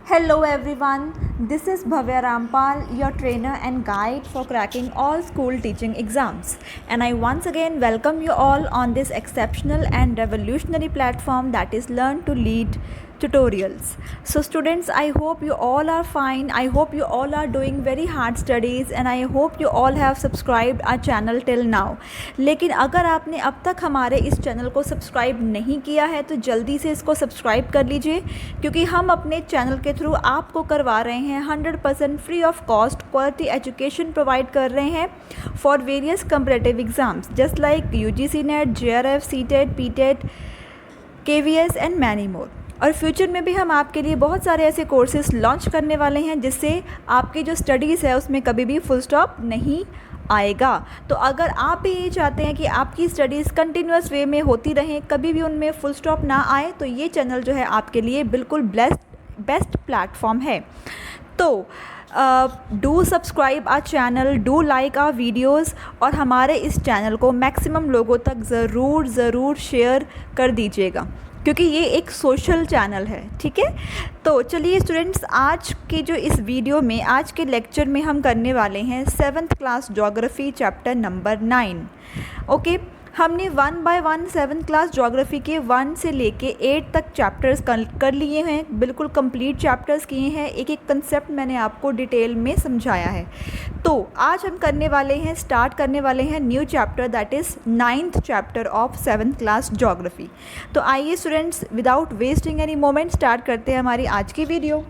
Hello everyone, this is Bhavya Rampal, your trainer and guide for cracking all school teaching exams. And I once again welcome you all on this exceptional and revolutionary platform that is Learn to Lead tutorials. So students, I hope you all are fine. I hope you all are doing very hard studies and I hope you all have subscribed our channel till now. लेकिन अगर आपने अब तक हमारे इस channel को subscribe नहीं किया है तो जल्दी से इसको सब्सक्राइब कर लीजिए, क्योंकि हम अपने चैनल के थ्रू आपको करवा रहे हैं 100% free of cost quality education provide कर रहे हैं for various comparative exams just like UGC net, JRF, CTET, PTET, KVS and many more. और फ्यूचर में भी हम आपके लिए बहुत सारे ऐसे कोर्सेज लॉन्च करने वाले हैं जिससे आपकी जो स्टडीज़ है उसमें कभी भी फुल स्टॉप नहीं आएगा। तो अगर आप भी ये चाहते हैं कि आपकी स्टडीज़ कंटिन्यूस वे में होती रहें, कभी भी उनमें फुल स्टॉप ना आए, तो ये चैनल जो है आपके लिए बिल्कुल बेस्ट प्लेटफॉर्म है। तो do subscribe our channel, do like our videos और हमारे इस चैनल को मैक्सिमम लोगों तक ज़रूर शेयर कर दीजिएगा, क्योंकि ये एक सोशल चैनल है। ठीक है, तो चलिए स्टूडेंट्स, आज के जो इस वीडियो में, आज के लेक्चर में हम करने वाले हैं 7th class geography chapter number 9। Okay, हमने 1 बाय 1 7th क्लास ज्योग्राफी के 1 से लेके 8 तक चैप्टर्स कर लिए हैं, बिल्कुल कंप्लीट चैप्टर्स किए हैं। एक एक कंसेप्ट मैंने आपको डिटेल में समझाया है। तो आज हम स्टार्ट करने वाले हैं new chapter, that is 9th chapter of 7th class geography. तो आइए students, without wasting any moment start करते हैं हमारी आज की वीडियो।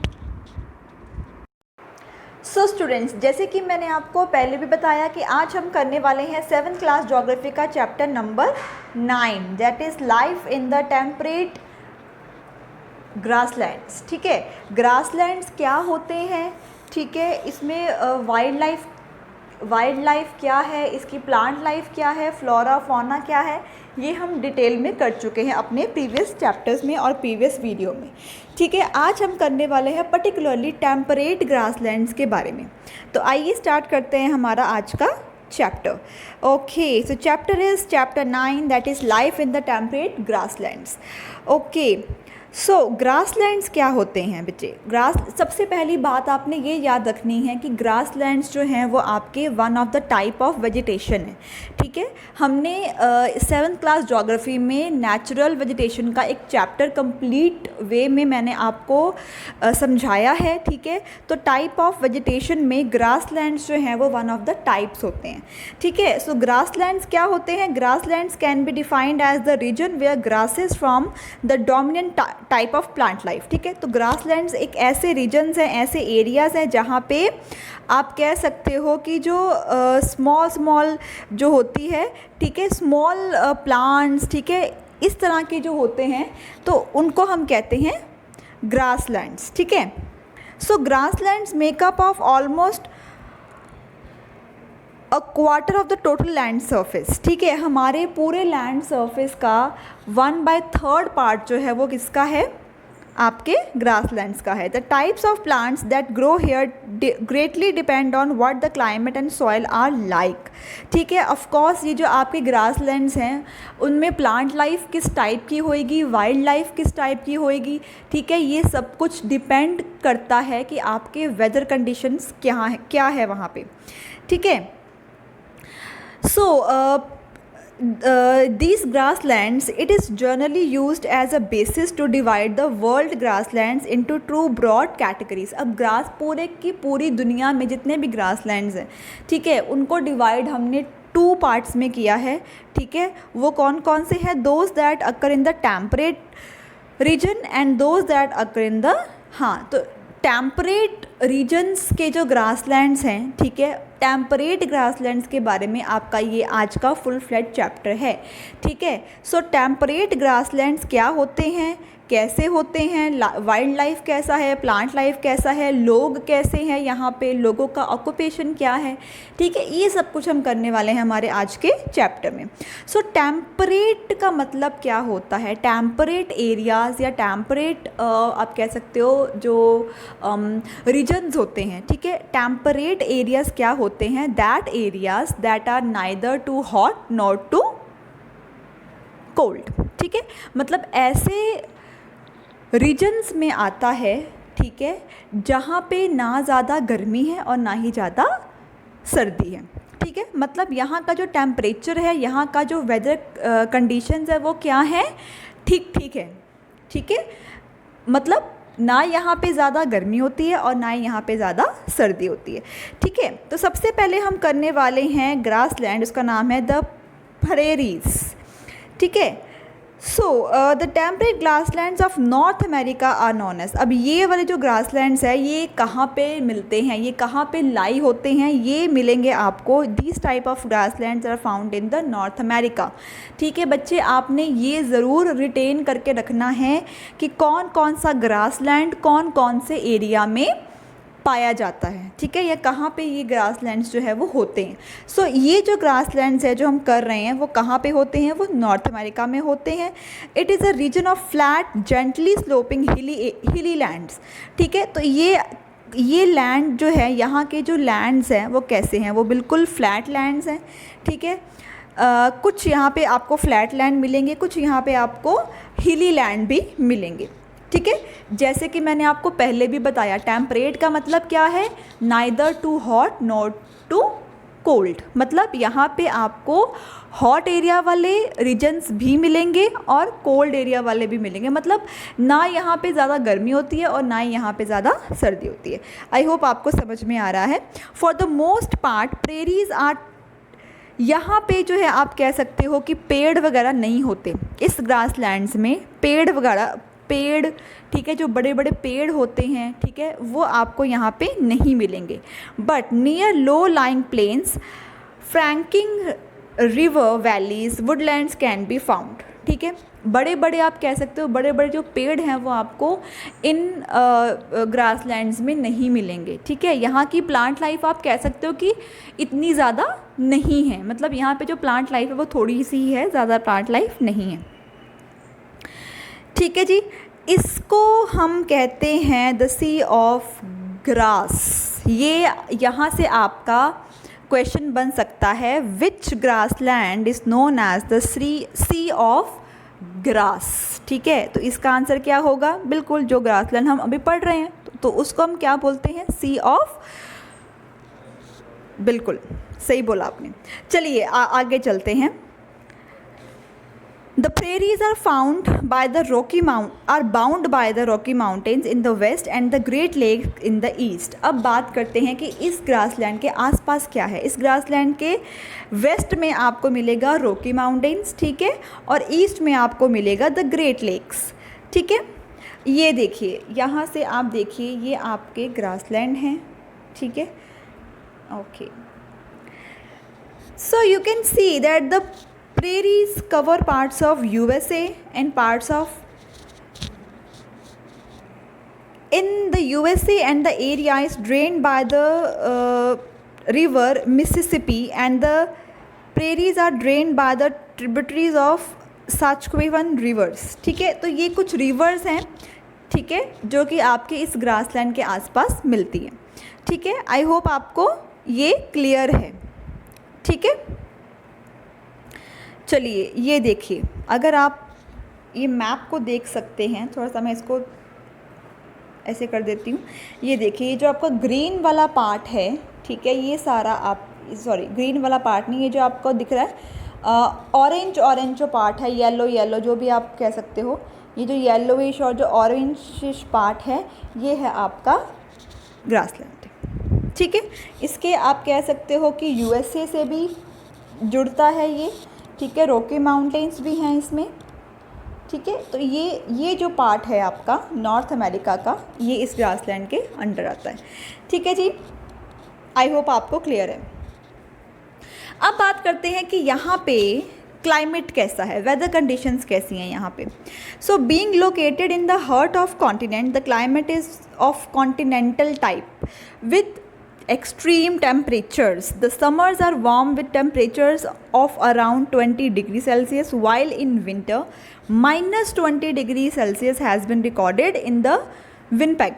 सो स्टूडेंट्स, जैसे कि मैंने आपको पहले भी बताया कि आज हम करने वाले हैं 7th क्लास ज्योग्राफी का chapter number 9, that is life in the temperate grasslands. ठीक है, ग्रासलैंड्स क्या होते हैं, ठीक है, इसमें वाइल्ड लाइफ क्या है, इसकी प्लांट लाइफ क्या है, फ्लोरा फौना क्या है, ये हम डिटेल में कर चुके हैं अपने प्रीवियस चैप्टर्स में और प्रीवियस वीडियो में। ठीक है, आज हम करने वाले हैं पर्टिकुलरली टेम्परेट ग्रासलैंड्स के बारे में। तो आइए स्टार्ट करते हैं हमारा आज का chapter. Okay, so chapter is chapter 9, that is life in the temperate grasslands. Okay, so grasslands क्या होते हैं बच्चे? सबसे पहली बात आपने ये याद रखनी है कि ग्रासलैंड्स जो हैं वो आपके one of the type of vegetation है। ठीक है, हमने 7th क्लास ज्योग्राफी में नेचुरल वेजिटेशन का एक चैप्टर कंप्लीट वे में मैंने आपको समझाया है। ठीक है, तो टाइप ऑफ वेजिटेशन में ग्रासलैंड्स जो हैं वो वन ऑफ द टाइप्स होते हैं। ठीक है, सो ग्रासलैंड्स क्या होते हैं? Grasslands can be defined as the region where grasses from the dominant type of plant life. ठीक है, तो ग्रासलैंड्स एक ऐसे रीजन्स हैं, ऐसे एरियाज़ हैं जहाँ पे आप कह सकते हो कि जो स्मॉल जो होती है, ठीक है, स्मॉल प्लांट्स, ठीक है, इस तरह के जो होते हैं तो उनको हम कहते हैं ग्रासलैंड्स। ठीक है, so grasslands make up of almost a quarter of the total land surface. ठीक है, हमारे पूरे लैंड सरफेस का 1/3 पार्ट जो है वो किसका है? आपके ग्रासलैंड्स का है। The types of plants that grow here greatly depend on what the climate and soil are like. ठीक है, ऑफ कोर्स ये जो आपके ग्रासलैंड्स हैं उनमें प्लांट लाइफ किस टाइप की होएगी, वाइल्ड लाइफ किस टाइप की होएगी, ठीक है, ये सब कुछ डिपेंड करता है कि आपके वेदर कंडीशंस क्या है वहाँ पे। ठीक है, so these grasslands, it is generally used as a basis to divide the world grasslands into two broad categories। अब पूरी दुनिया में जितने भी grasslands हैं, ठीक है, उनको डिवाइड हमने 2 पार्ट्स में किया है। ठीक है, वो कौन कौन से हैं? Those that occur in the temperate region and those that occur in the, हाँ, तो टेम्परेट रीजन्स के जो ग्रासलैंड्स हैं, ठीक है, टेम्परेट ग्रासलैंड्स के बारे में आपका ये आज का फुल फ्लेड चैप्टर है। ठीक है, सो टेम्परेट ग्रासलैंड्स क्या होते हैं, कैसे होते हैं, वाइल्ड लाइफ कैसा है, प्लांट लाइफ कैसा है, लोग कैसे हैं यहाँ पे, लोगों का ऑक्यूपेशन क्या है। ठीक है, ये सब कुछ हम करने वाले हैं हमारे आज के चैप्टर में। सो टेम्परेट का मतलब क्या होता है? टेम्परेट एरियाज़ या टेम्परेट आप कह सकते हो जो रीजन्स होते हैं। ठीक है, टेम्परेट एरियाज़ क्या होते हैं? That areas that are neither too hot not too cold. ठीक है, मतलब ऐसे रीजन्स में आता है, ठीक ठीक है, जहाँ पे ना ज़्यादा गर्मी है और ना ही ज़्यादा सर्दी है। ठीक है, मतलब यहाँ का जो टेम्परेचर है, यहाँ का जो वेदर कंडीशंस है वो क्या है, ठीक ठीक है। ठीक है, मतलब ना यहाँ पे ज़्यादा गर्मी होती है और ना ही यहाँ पे ज़्यादा सर्दी होती है। ठीक है, तो सबसे पहले हम करने वाले हैं ग्रास लैंड, उसका नाम है द प्रेरीज। ठीक है, so the temperate grasslands of North America are known as. अब ये वाले जो ग्रासलैंड्स है ये कहाँ पे मिलते हैं, ये कहाँ पे लाई होते हैं, ये मिलेंगे आपको, this type of grasslands are found in the North America. ठीक है बच्चे, आपने ये ज़रूर रिटेन करके रखना है कि कौन कौन सा ग्रासलैंड कौन कौन से एरिया में पाया जाता है। ठीक है, या कहाँ पे ये ग्रासलैंड्स जो है वो होते हैं। सो ये जो ग्रासलैंड्स है जो हम कर रहे हैं वो कहाँ पे होते हैं, वो नॉर्थ अमेरिका में होते हैं। It is a region of flat gently sloping hilly lands. ठीक है, तो ये लैंड जो है, यहाँ के जो लैंड्स हैं वो कैसे हैं, वो बिल्कुल फ्लैट लैंड्स हैं। ठीक है, कुछ यहाँ पे आपको फ्लैट लैंड मिलेंगे, कुछ यहाँ पे आपको हिली लैंड भी मिलेंगे। ठीक है, जैसे कि मैंने आपको पहले भी बताया, टेम्परेट का मतलब क्या है, neither too hot not too cold. मतलब यहाँ पे आपको हॉट एरिया वाले रीजन्स भी मिलेंगे और कोल्ड एरिया वाले भी मिलेंगे। मतलब ना यहाँ पे ज़्यादा गर्मी होती है और ना ही यहाँ पे ज़्यादा सर्दी होती है। आई होप आपको समझ में आ रहा है। For the most part prairies are, यहाँ पे जो है आप कह सकते हो कि पेड़ वगैरह नहीं होते इस ग्रासलैंड्स में, पेड़ ठीक है, जो बड़े बड़े पेड़ होते हैं, ठीक है, वो आपको यहाँ पे नहीं मिलेंगे। But near low lying planes franking river valleys Woodlands can be found. ठीक है, बड़े बड़े आप कह सकते हो, बड़े बड़े जो पेड़ हैं वो आपको इन ग्रासलैंड्स में नहीं मिलेंगे। ठीक है, यहाँ की प्लांट लाइफ आप कह सकते हो कि इतनी ज़्यादा नहीं है। मतलब यहाँ पे जो प्लांट लाइफ है वो थोड़ी सी ही है, ज़्यादा प्लांट लाइफ नहीं है। ठीक है जी, इसको हम कहते हैं द सी ऑफ ग्रास। ये यहाँ से आपका क्वेश्चन बन सकता है, which grass land is known as the sea of grass. ठीक है, तो इसका आंसर क्या होगा, बिल्कुल जो ग्रास लैंड हम अभी पढ़ रहे हैं तो उसको हम क्या बोलते हैं, सी ऑफ। बिल्कुल सही बोला आपने। चलिए आगे चलते हैं। The prairies are bound by the Rocky Mountains in the west and the Great Lakes in the east। अब बात करते हैं कि इस ग्रासलैंड के आसपास क्या है। इस ग्रासलैंड के वेस्ट में आपको मिलेगा रॉकी माउंटेन्स, ठीक है, और ईस्ट में आपको मिलेगा द ग्रेट लेक्स। ठीक है, ये देखिए, यहाँ से आप देखिए, ये आपके ग्रासलैंड हैं। ठीक है, okay, so you can see that the prairies cover parts of USA and parts of in the USA, and the area is drained by the river Mississippi, and the prairies are drained by the tributaries of Saskatchewan rivers। ठीक है, तो ये कुछ reverse हैं, ठीक है, जो कि आपके इस ग्रासलैंड के आसपास मिलती हैं। ठीक है, आई होप आपको ये क्लियर है। ठीक है, चलिए ये देखिए, अगर आप ये मैप को देख सकते हैं, थोड़ा सा मैं इसको ऐसे कर देती हूँ। ये देखिए, ये जो आपका ग्रीन वाला पार्ट है, ठीक है, ये सारा आप, सॉरी ग्रीन वाला पार्ट नहीं, ये जो आपको दिख रहा है ऑरेंज जो पार्ट है, येलो जो भी आप कह सकते हो, ये जो येलोइश और जो ऑरेंजिश पार्ट है, ये है आपका ग्रासलैंड। ठीक है, इसके आप कह सकते हो कि यूएसए से भी जुड़ता है ये। ठीक है, रॉकी माउंटेन्स भी हैं इसमें। ठीक है, तो ये जो पार्ट है आपका नॉर्थ अमेरिका का, ये इस ग्रासलैंड के अंडर आता है। ठीक है जी, आई होप आपको क्लियर है। अब बात करते हैं कि यहाँ पे क्लाइमेट कैसा है, वेदर कंडीशंस कैसी हैं यहाँ पे। So being located in the heart of continent, the climate is of continental type with extreme temperatures. The summers are warm with temperatures of around 20 degrees Celsius, while in winter minus 20 degrees Celsius has been recorded in the Winnipeg,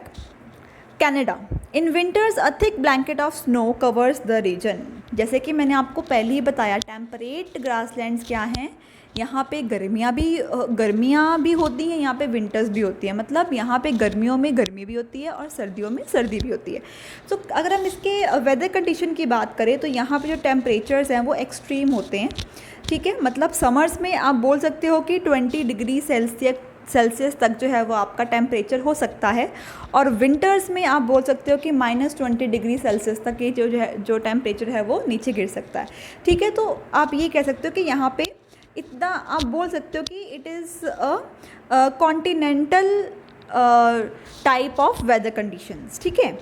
Canada. In winters a thick blanket of snow covers the region। जैसे कि मैंने आपको पहले ही बताया, temperate grasslands क्या हैं, यहाँ पे गर्मियाँ भी होती हैं, यहाँ पे विंटर्स भी होती हैं, मतलब यहाँ पे गर्मियों में गर्मी भी होती है और सर्दियों में सर्दी भी होती है। तो अगर हम इसके वेदर कंडीशन की बात करें तो यहाँ पे जो टेम्परेचर्स हैं वो एक्सट्रीम होते हैं, ठीक है। मतलब समर्स में आप बोल सकते हो कि 20 डिग्री सेल्सियस तक जो है वो आपका टेम्परेचर हो सकता है, और विंटर्स में आप बोल सकते हो कि -20 डिग्री सेल्सियस तक ये जो टेम्परेचर है वो नीचे गिर सकता है, ठीक है। तो आप ये कह सकते हो कि यहाँ पे इतना आप बोल सकते हो कि it is a continental type of weather conditions, ठीक है।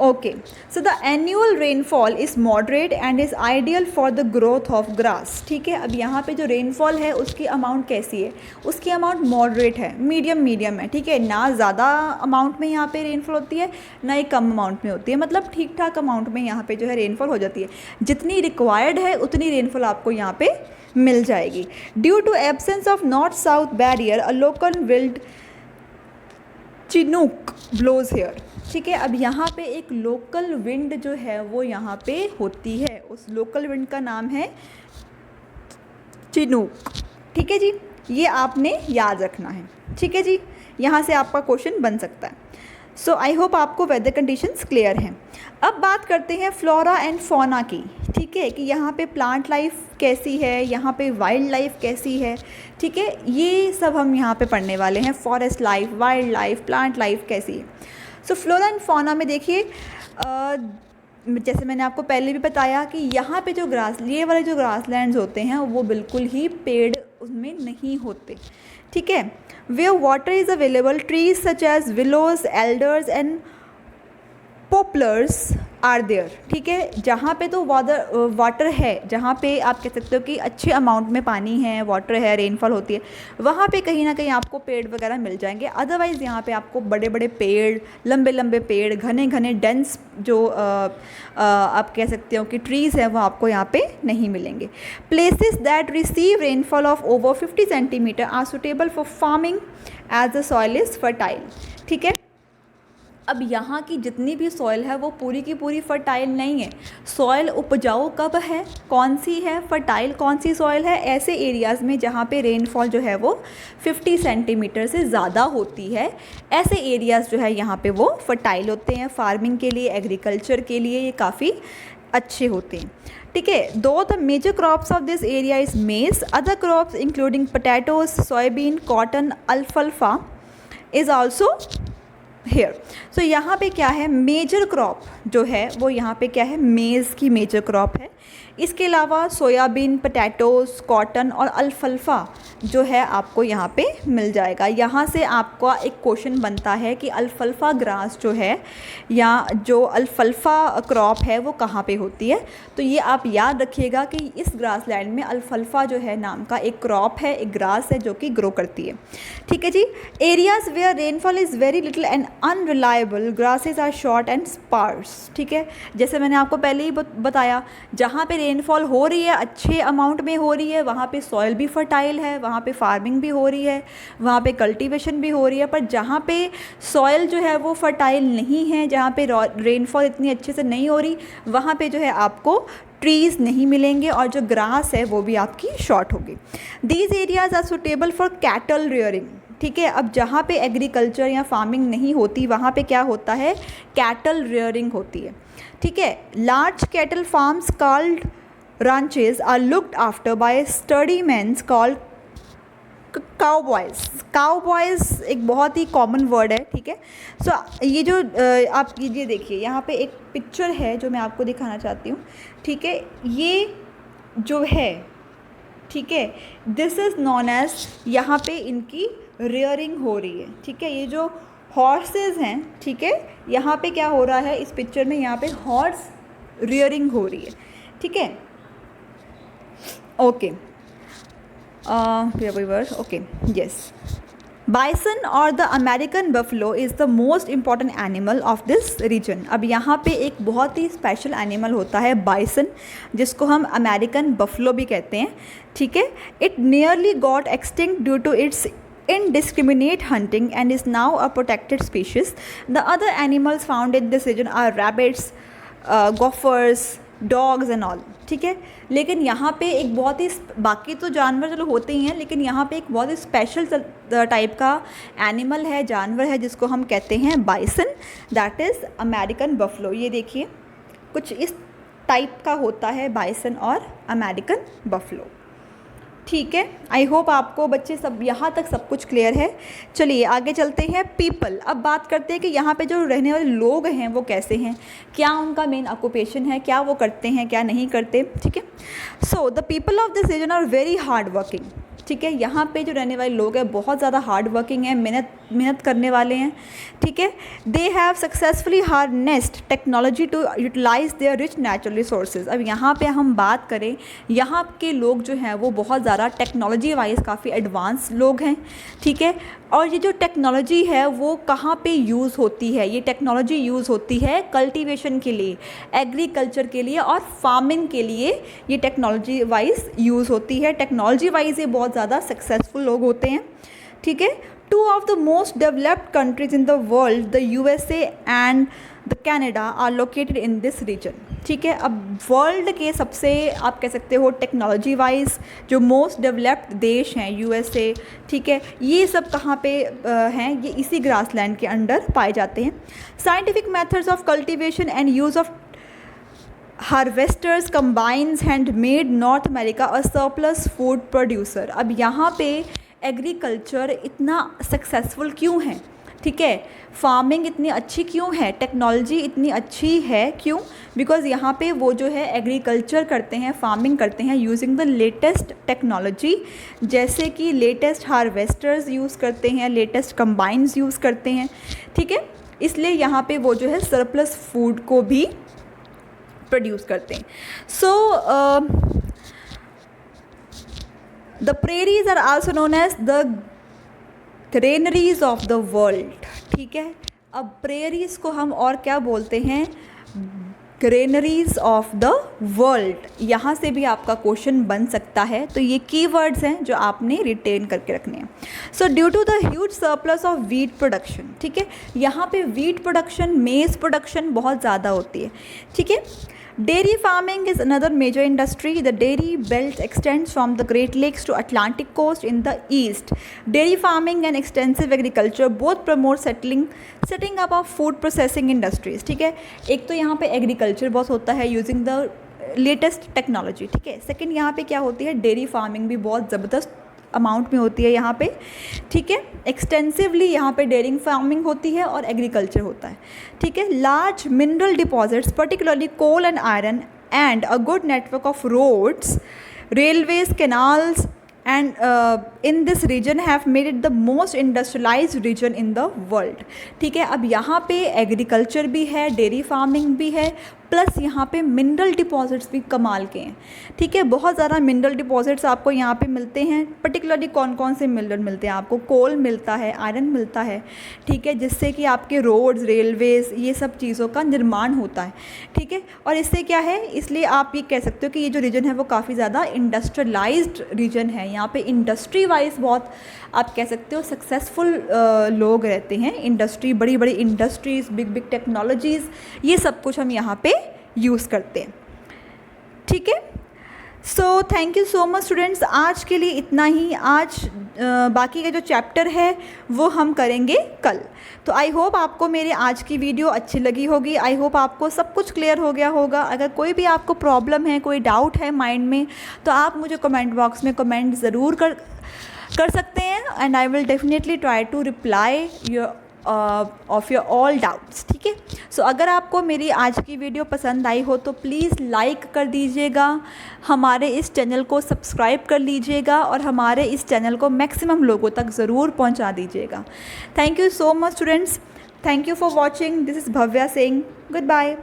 Okay, so the annual rainfall is moderate and is ideal for the growth of grass, ठीक है। अब यहाँ पे जो रेनफॉल है उसकी अमाउंट कैसी है, उसकी अमाउंट मॉडरेट है, मीडियम है, ठीक है। ना ज़्यादा अमाउंट में यहाँ पे रेनफॉल होती है, ना ही कम अमाउंट में होती है, मतलब ठीक ठाक अमाउंट में यहाँ पे जो है रेनफॉल हो जाती है। जितनी रिक्वायर्ड है उतनी रेनफॉल आपको यहाँ पे मिल जाएगी। Due to absence of north south barrier a local wind Chinook blows here, ठीक है। अब यहाँ पे एक लोकल विंड जो है वो यहाँ पे होती है, उस लोकल विंड का नाम है चिनूक, ठीक है जी। ये आपने याद रखना है, ठीक है जी। यहाँ से आपका क्वेश्चन बन सकता है। सो आई होप आपको वेदर कंडीशंस क्लियर हैं। अब बात करते हैं फ्लोरा एंड फौना की, ठीक है, कि यहाँ पे प्लांट लाइफ कैसी है, यहाँ पे वाइल्ड लाइफ कैसी है, ठीक है। ये सब हम यहाँ पे पढ़ने वाले हैं, forest life, wild life, plant life कैसी है। सो फ्लोरा एंड फौना में देखिए, जैसे मैंने आपको पहले भी बताया कि यहाँ पे जो ये वाले जो ग्रासलैंड्स होते हैं वो बिल्कुल ही पेड़ उसमें नहीं होते, ठीक है। Where water is available, trees such as willows, elders and poplars are there, ठीक है। जहाँ पे तो वाटर है, जहाँ पे आप कह सकते हो कि अच्छे अमाउंट में पानी है, वाटर है, रेनफॉल होती है, वहाँ पे कहीं ना कहीं आपको पेड़ वगैरह मिल जाएंगे। अदरवाइज़ यहाँ पे आपको बड़े बड़े पेड़, लंबे लंबे पेड़, घने घने डेंस जो आप कह सकते हो कि ट्रीज़ हैं वो आपको यहाँ पे नहीं मिलेंगे। Places that receive rainfall of over 50 centimetre are suitable for farming as the soil is fertile, ठीक है। अब यहाँ की जितनी भी सॉइल है वो पूरी की पूरी फर्टाइल नहीं है। सॉइल उपजाऊ कब है, कौन सी है, फर्टाइल कौन सी सॉइल है, ऐसे एरियाज़ में जहाँ पे रेनफॉल जो है वो 50 सेंटीमीटर से ज़्यादा होती है, ऐसे एरियाज़ जो है यहाँ पे वो फर्टाइल होते हैं। फार्मिंग के लिए, एग्रीकल्चर के लिए ये काफ़ी अच्छे होते हैं, ठीक है। दो the major crops of this area is maize, other crops including potatoes, soybean, cotton, अल्फाल्फा इज़ आल्सो हेयर। सो यहाँ पे क्या है, मेजर क्रॉप जो है वो यहाँ पे क्या है, मेज़ की मेजर क्रॉप है। इसके अलावा सोयाबीन, पोटैटोज़, कॉटन और अल्फाल्फा जो है आपको यहाँ पे मिल जाएगा। यहाँ से आपका एक क्वेश्चन बनता है कि अल्फाल्फा ग्रास जो है या जो अल्फाल्फा क्रॉप है वो कहाँ पे होती है। तो ये आप याद रखिएगा कि इस ग्रास लैंड में अल्फाल्फा जो है नाम का एक क्रॉप है, एक ग्रास है जो कि ग्रो करती है, ठीक है जी। Areas where rainfall is very little and unreliable, grasses are short and sparse, ठीक है। जैसे मैंने आपको पहले ही बताया, जहाँ पे रेनफॉल हो रही है, अच्छे अमाउंट में हो रही है, वहाँ पे सॉइल भी फर्टाइल है, वहाँ पे फार्मिंग भी हो रही है, वहाँ पे कल्टीवेशन भी हो रही है। पर जहाँ पे सॉइल जो है वो फर्टाइल नहीं है, जहाँ पे रेनफॉल इतनी अच्छे से नहीं हो रही, वहाँ पे जो है आपको ट्रीज़ नहीं मिलेंगे और जो ग्रास है वो भी आपकी शॉर्ट होगी। These areas are suitable for cattle rearing, ठीक है। अब जहाँ पे एग्रीकल्चर या फार्मिंग नहीं होती वहाँ पे क्या होता है, कैटल रियरिंग होती है, ठीक है। Large cattle farms called ranches are looked after by sturdy men called Cowboys एक बहुत ही कॉमन वर्ड है, ठीक है। सो ये जो आप ये देखिए, यहाँ पे एक पिक्चर है जो मैं आपको दिखाना चाहती हूँ, ठीक है। ये जो है, ठीक है, दिस इज़ नॉन एज, यहाँ पे इनकी रियरिंग हो रही है, ठीक है। ये जो हॉर्सेस हैं, ठीक है, यहाँ पे क्या हो रहा है इस पिक्चर में, यहाँ पे हॉर्स रियरिंग हो रही है, ठीक है। Okay, okay, yes. Bison or the American buffalo is the most important animal of this region. अब यहाँ पे एक बहुत ही स्पेशल एनिमल होता है बाइसन, जिसको हम अमेरिकन बफलो भी कहते हैं, ठीक है। It nearly got extinct due to its indiscriminate hunting and is now a protected species. The other animals found in this region are rabbits, gophers, dogs and all, ठीक है। लेकिन यहाँ पे एक बहुत ही, बाकी तो जानवर चलो होते ही हैं, लेकिन यहाँ पे एक बहुत ही स्पेशल टाइप का एनिमल है, जानवर है, जिसको हम कहते हैं bison, that is American buffalo. ये देखिए कुछ इस टाइप का होता है बाइसन और अमेरिकन बफलो, ठीक है। आई होप आपको बच्चे सब यहाँ तक सब कुछ क्लियर है। चलिए आगे चलते हैं। पीपल, अब बात करते हैं कि यहाँ पे जो रहने वाले लोग हैं वो कैसे हैं, क्या उनका मेन ऑक्यूपेशन है, क्या वो करते हैं, क्या नहीं करते, ठीक है। So the people of this region are very hard working, ठीक है। यहाँ पे जो रहने वाले लोग हैं बहुत ज़्यादा हार्ड वर्किंग है, मेहनत करने वाले हैं, ठीक है। They have successfully harnessed technology to utilise their rich natural resources. अब यहाँ पे हम बात करें, यहाँ के लोग जो हैं वो बहुत ज़्यादा टेक्नोलॉजी वाइज काफ़ी एडवांस लोग हैं, ठीक है। और ये जो टेक्नोलॉजी है वो कहाँ पे यूज़ होती है, ये टेक्नोलॉजी यूज़ होती है कल्टीवेशन के लिए, एग्रीकल्चर के लिए और फार्मिंग के लिए ये टेक्नोलॉजी वाइज यूज़ होती है। टेक्नोलॉजी वाइज ये बहुत ज़्यादा सक्सेसफुल लोग होते हैं, ठीक है। Two of the most developed countries in the world, the USA and the Canada are located in this region, ठीक है। अब वर्ल्ड के सबसे आप कह सकते हो टेक्नोलॉजी वाइज जो मोस्ट डेवलप्ड देश हैं USA, ठीक है, ये सब कहाँ पे हैं, ये इसी ग्रासलैंड के अंडर पाए जाते हैं। Scientific methods of cultivation and use of harvesters combines handmade north America और सरप्लस फूड प्रोड्यूसर। अब यहाँ पे एग्रीकल्चर इतना सक्सेसफुल क्यों है, ठीक है, फार्मिंग इतनी अच्छी क्यों है, टेक्नोलॉजी इतनी अच्छी है, क्यों? बिकॉज़ यहाँ पे वो जो है एग्रीकल्चर करते हैं, फार्मिंग करते हैं यूजिंग द लेटेस्ट टेक्नोलॉजी, जैसे कि लेटेस्ट हार्वेस्टर्स यूज़ करते हैं, लेटेस्ट कंबाइंस यूज़ करते हैं, ठीक है। इसलिए यहाँ पे वो जो है सरप्लस फूड को भी प्रोड्यूस करते हैं। So the prairies are also known as the granaries of the world, ठीक है। अब प्रेरीज को हम और क्या बोलते हैं, ग्रेनरीज ऑफ द वर्ल्ड। यहाँ से भी आपका क्वेश्चन बन सकता है, तो ये कीवर्ड्स हैं जो आपने रिटेन करके रखने हैं। So due to the huge surplus of wheat production, ठीक है, यहाँ पे वीट प्रोडक्शन, मेज प्रोडक्शन बहुत ज़्यादा होती है, ठीक है। Dairy farming is another major industry. The dairy belt extends from the Great Lakes to Atlantic coast in the east. Dairy farming and extensive agriculture both promote setting up of food processing industries. ठीक है, एक तो यहाँ पे agriculture बहुत होता है using the latest technology, ठीक है। सेकेंड यहाँ पे क्या होती है, डेयरी फार्मिंग भी बहुत ज़बरदस्त अमाउंट में होती है यहाँ पे, ठीक है। एक्सटेंसिवली यहाँ पे डेयरिंग फार्मिंग होती है और एग्रीकल्चर होता है, ठीक है। Large mineral deposits particularly coal and iron and a good network of roads, railways, canals and in this region have made it the most industrialized region in the world, ठीक है। अब यहाँ पे एग्रीकल्चर भी है, डेयरी फार्मिंग भी है, plus यहाँ पे मिनरल डिपॉजिट्स भी कमाल के हैं, ठीक है। बहुत ज़्यादा मिनरल डिपॉजिट्स आपको यहाँ पे मिलते हैं। पर्टिकुलरली कौन कौन से मिनरल मिलते हैं आपको, कोल मिलता है, आयरन मिलता है, ठीक है, जिससे कि आपके रोड्स, रेलवेज़, ये सब चीज़ों का निर्माण होता है, ठीक है। और इससे क्या है, इसलिए आप ये कह सकते हो कि ये जो रीजन है वो काफ़ी ज़्यादा इंडस्ट्रियलाइज्ड रीजन है। यहाँ पे इंडस्ट्री वाइज बहुत आप कह सकते हो सक्सेसफुल लोग रहते हैं। इंडस्ट्री, बड़ी बड़ी इंडस्ट्रीज़, बिग बिग टेक्नोलॉजीज़, ये सब कुछ हम यहाँ पे यूज़ करते हैं, ठीक है। So thank you so much students, आज के लिए इतना ही। आज बाकी का जो चैप्टर है वो हम करेंगे कल। तो आई होप आपको मेरी आज की वीडियो अच्छी लगी होगी, आई होप आपको सब कुछ क्लियर हो गया होगा। अगर कोई भी आपको प्रॉब्लम है, कोई डाउट है माइंड में, तो आप मुझे कमेंट बॉक्स में कमेंट ज़रूर कर सकते हैं and I will definitely try to reply of your all doubts, ठीक है। सो अगर आपको मेरी आज की वीडियो पसंद आई हो तो प्लीज़ लाइक कर दीजिएगा, हमारे इस चैनल को सब्सक्राइब कर लीजिएगा और हमारे इस चैनल को मैक्सिमम लोगों तक ज़रूर पहुंचा दीजिएगा। Thank you so much students, thank you for watching. This is Bhavya Singh, good bye.